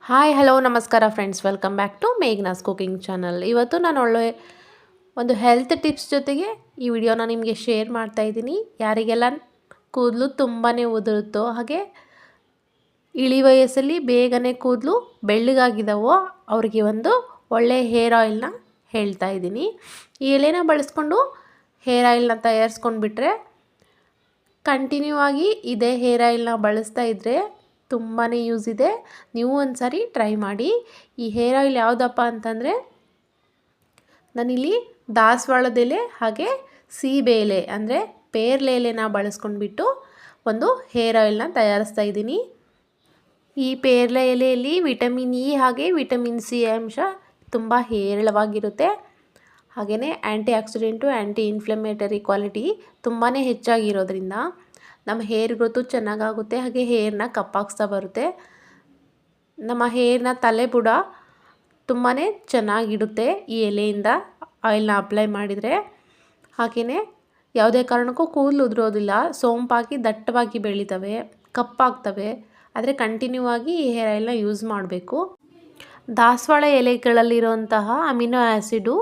Hi hello ನಮಸ್ಕಾರ friends, welcome back to Meghna's cooking channel. ಇವತ್ತು ನಾನು ಒಂದು ಹೆಲ್ತ್ ಟಿಪ್ಸ್ ಜೊತೆಗೆ ಈ ವಿಡಿಯೋನ ನಿಮಗೆ ಶೇರ್ ಮಾಡ್ತಾ ಇದ್ದೀನಿ. ಯಾರಿಗೆಲ್ಲ ಕೂದಲು ತುಂಬಾ ಉದುರುತ್ತೋ, ಹಾಗೆ ಇಳಿ ವಯಸ್ಸಲ್ಲಿ ಬೇಗನೆ ಕೂದಲು ಬೆಳ್ಳಗಾಗಿದ್ದಾವೋ ಅವರಿಗೆ ಒಂದು ಒಳ್ಳೆಯ ಹೇರ್ ಆಯಿಲ್ನ ಹೇಳ್ತಾ ಇದ್ದೀನಿ. ಈ ಎಲೆನ ಬಳಸ್ಕೊಂಡು ಹೇರ್ ಆಯಿಲ್ನ ತಯಾರಿಸ್ಕೊಂಡು ಬಿಟ್ಟರೆ, ಕಂಟಿನ್ಯೂ ಆಗಿ ಇದೇ ಹೇರ್ ಆಯಿಲ್ನ ಬಳಸ್ತಾ ಇದ್ದರೆ ತುಂಬಾ ಯೂಸ್ ಇದೆ. ನೀವು ಒಂದು ಸಾರಿ ಟ್ರೈ ಮಾಡಿ. ಈ ಹೇರ್ ಆಯಿಲ್ ಯಾವುದಪ್ಪ ಅಂತಂದರೆ, ನಾನಿಲ್ಲಿ ದಾಸವಾಳದ ಎಲೆ ಹಾಗೆ ಸೀಬೆ ಎಲೆ ಅಂದರೆ ಪೇರ್ಲೆ ಎಲೆನ ಬಳಸ್ಕೊಂಡ್ಬಿಟ್ಟು ಒಂದು ಹೇರ್ ಆಯಿಲ್ನ ತಯಾರಿಸ್ತಾ ಇದ್ದೀನಿ. ಈ ಪೇರ್ಲೆ ಎಲೆಯಲ್ಲಿ ವಿಟಮಿನ್ ಇ ಹಾಗೆ ವಿಟಮಿನ್ ಸಿ ಅಂಶ ತುಂಬ ಹೇರಳವಾಗಿರುತ್ತೆ. ಹಾಗೆಯೇ ಆ್ಯಂಟಿ ಆಕ್ಸಿಡೆಂಟು, ಆ್ಯಂಟಿ ಇನ್ಫ್ಲಮೇಟರಿ ಕ್ವಾಲಿಟಿ ತುಂಬಾ ಹೆಚ್ಚಾಗಿರೋದ್ರಿಂದ ನಮ್ಮ ಹೇರ್ ಗ್ರೋತು ಚೆನ್ನಾಗಾಗುತ್ತೆ. ಹಾಗೆ ಹೇರ್ನ ಕಪ್ಪಾಗಿಸ್ತಾ ಬರುತ್ತೆ. ನಮ್ಮ ಹೇರ್ನ ತಲೆ ಬುಡ ತುಂಬಾ ಚೆನ್ನಾಗಿಡುತ್ತೆ ಈ ಎಲೆಯಿಂದ ಆಯಿಲ್ನ ಅಪ್ಲೈ ಮಾಡಿದರೆ. ಹಾಗೆಯೇ ಯಾವುದೇ ಕಾರಣಕ್ಕೂ ಕೂದಲು ಉದುರೋದಿಲ್ಲ, ಸೋಂಪಾಗಿ ದಟ್ಟವಾಗಿ ಬೆಳೀತವೆ, ಕಪ್ಪಾಗ್ತವೆ. ಆದರೆ ಕಂಟಿನ್ಯೂ ಆಗಿ ಈ ಹೇರ್ ಆಯಿಲ್ನ ಯೂಸ್ ಮಾಡಬೇಕು. ದಾಸವಾಳ ಎಲೆಗಳಲ್ಲಿರುವಂತಹ ಅಮಿನೋ ಆ್ಯಸಿಡು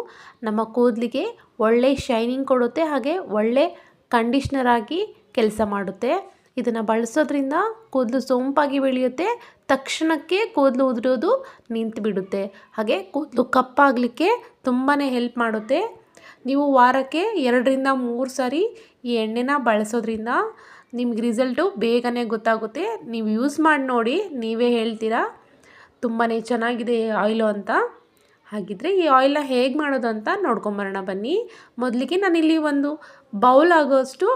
ನಮ್ಮ ಕೂದಲಿಗೆ ಒಳ್ಳೆ ಶೈನಿಂಗ್ ಕೊಡುತ್ತೆ, ಹಾಗೆ ಒಳ್ಳೆ ಕಂಡೀಷ್ನರ್ ಆಗಿ ಕೆಲಸ ಮಾಡುತ್ತೆ. ಇದನ್ನು ಬಳಸೋದ್ರಿಂದ ಕೂದಲು ಸೊಂಪಾಗಿ ಬೆಳೆಯುತ್ತೆ, ತಕ್ಷಣಕ್ಕೆ ಕೂದಲು ಉದುರೋದು ನಿಂತು ಬಿಡುತ್ತೆ. ಹಾಗೆ ಕೂದಲು ಕಪ್ಪಾಗಲಿಕ್ಕೆ ತುಂಬಾ ಹೆಲ್ಪ್ ಮಾಡುತ್ತೆ. ನೀವು ವಾರಕ್ಕೆ 2ರಿಂದ 3 ಸಾರಿ ಈ ಎಣ್ಣೆನ ಬಳಸೋದ್ರಿಂದ ನಿಮ್ಗೆ ರಿಸಲ್ಟು ಬೇಗನೆ ಗೊತ್ತಾಗುತ್ತೆ. ನೀವು ಯೂಸ್ ಮಾಡಿ ನೋಡಿ, ನೀವೇ ಹೇಳ್ತೀರಾ ತುಂಬಾ ಚೆನ್ನಾಗಿದೆ ಆಯಿಲು ಅಂತ. ಹಾಗಿದ್ದರೆ ಈ ಆಯಿಲ್ನ ಹೇಗೆ ಮಾಡೋದು ಅಂತ ನೋಡ್ಕೊಂಬರೋಣ ಬನ್ನಿ. ಮೊದಲಿಗೆ ನಾನಿಲ್ಲಿ ಒಂದು ಬೌಲ್ ಆಗೋಷ್ಟು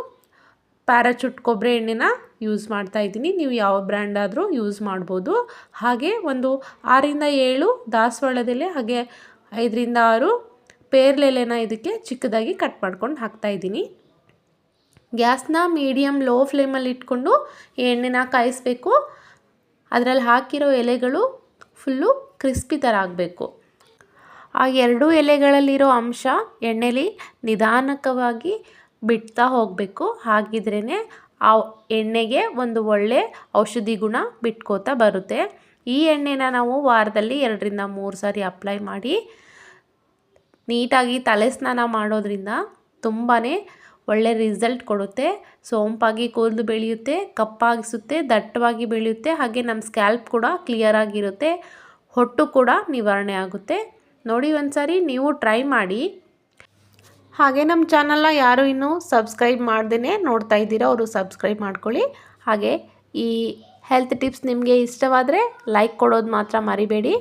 ಪ್ಯಾರಾಚೂಟ್ ಕೊಬ್ಬರಿ ಎಣ್ಣೆನ ಯೂಸ್ ಮಾಡ್ತಾ ಇದ್ದೀನಿ. ನೀವು ಯಾವ ಬ್ರ್ಯಾಂಡ್ ಆದರೂ ಯೂಸ್ ಮಾಡ್ಬೋದು. ಹಾಗೆ ಒಂದು 6ರಿಂದ 7 ದಾಸವಾಳದೆಲೆ ಹಾಗೆ 5ರಿಂದ 6 ಪೇರ್ಲೆ ಎಲೆನ ಇದಕ್ಕೆ ಚಿಕ್ಕದಾಗಿ ಕಟ್ ಮಾಡ್ಕೊಂಡು ಹಾಕ್ತಾಯಿದ್ದೀನಿ. ಗ್ಯಾಸ್ನ ಮೀಡಿಯಮ್ ಲೋ ಫ್ಲೇಮಲ್ಲಿ ಇಟ್ಕೊಂಡು ಎಣ್ಣೆನ ಕಾಯಿಸಬೇಕು. ಅದರಲ್ಲಿ ಹಾಕಿರೋ ಎಲೆಗಳು ಫುಲ್ಲು ಕ್ರಿಸ್ಪಿ ಥರ ಆಗಬೇಕು. ಆ 2 ಎಲೆಗಳಲ್ಲಿರೋ ಅಂಶ ಎಣ್ಣೆಲಿ ನಿಧಾನಕವಾಗಿ ಬಿಡ್ತಾ ಹೋಗಬೇಕು. ಹಾಗಿದ್ರೇ ಆ ಎಣ್ಣೆಗೆ ಒಂದು ಒಳ್ಳೆ ಔಷಧಿ ಗುಣ ಬಿಟ್ಕೋತಾ ಬರುತ್ತೆ. ಈ ಎಣ್ಣೆನ ನಾವು ವಾರದಲ್ಲಿ 2ರಿಂದ 3 ಸಾರಿ ಅಪ್ಲೈ ಮಾಡಿ ನೀಟಾಗಿ ತಲೆ ಸ್ನಾನ ಮಾಡೋದ್ರಿಂದ ತುಂಬಾ ಒಳ್ಳೆ ರಿಸಲ್ಟ್ ಕೊಡುತ್ತೆ. ಸೋಂಪಾಗಿ ಕೂದಲು ಬೆಳೆಯುತ್ತೆ, ಕಪ್ಪಾಗಿಸುತ್ತೆ, ದಟ್ಟವಾಗಿ ಬೆಳೆಯುತ್ತೆ. ಹಾಗೆ ನಮ್ಮ ಸ್ಕ್ಯಾಲ್ಪ್ ಕೂಡ ಕ್ಲಿಯರಾಗಿರುತ್ತೆ, ಹೊಟ್ಟು ಕೂಡ ನಿವಾರಣೆ ಆಗುತ್ತೆ. ನೋಡಿ ಒಂದು ಸಾರಿ ನೀವು ಟ್ರೈ ಮಾಡಿ. ಹಾಗೆ ನಮ್ಮ ಚಾನಲ್ನ ಯಾರು ಇನ್ನೂ ಸಬ್ಸ್ಕ್ರೈಬ್ ಮಾಡ್ದೇ ನೋಡ್ತಾ ಇದ್ದೀರೋ ಅವರು ಸಬ್ಸ್ಕ್ರೈಬ್ ಮಾಡ್ಕೊಳ್ಳಿ. ಹಾಗೆ ಈ ಹೆಲ್ತ್ ಟಿಪ್ಸ್ ನಿಮಗೆ ಇಷ್ಟವಾದರೆ ಲೈಕ್ ಕೊಡೋದು ಮಾತ್ರ ಮರಿಬೇಡಿ.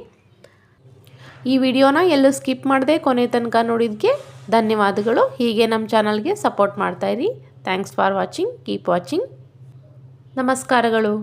ಈ ವಿಡಿಯೋನ ಎಲ್ಲೂ ಸ್ಕಿಪ್ ಮಾಡದೆ ಕೊನೆ ತನಕ ನೋಡಿದ್ದಕ್ಕೆ ಧನ್ಯವಾದಗಳು. ಹೀಗೆ ನಮ್ಮ ಚಾನಲ್ಗೆ ಸಪೋರ್ಟ್ ಮಾಡ್ತಾಯಿರಿ. Thanks for watching. Keep watching. ನಮಸ್ಕಾರಗಳು.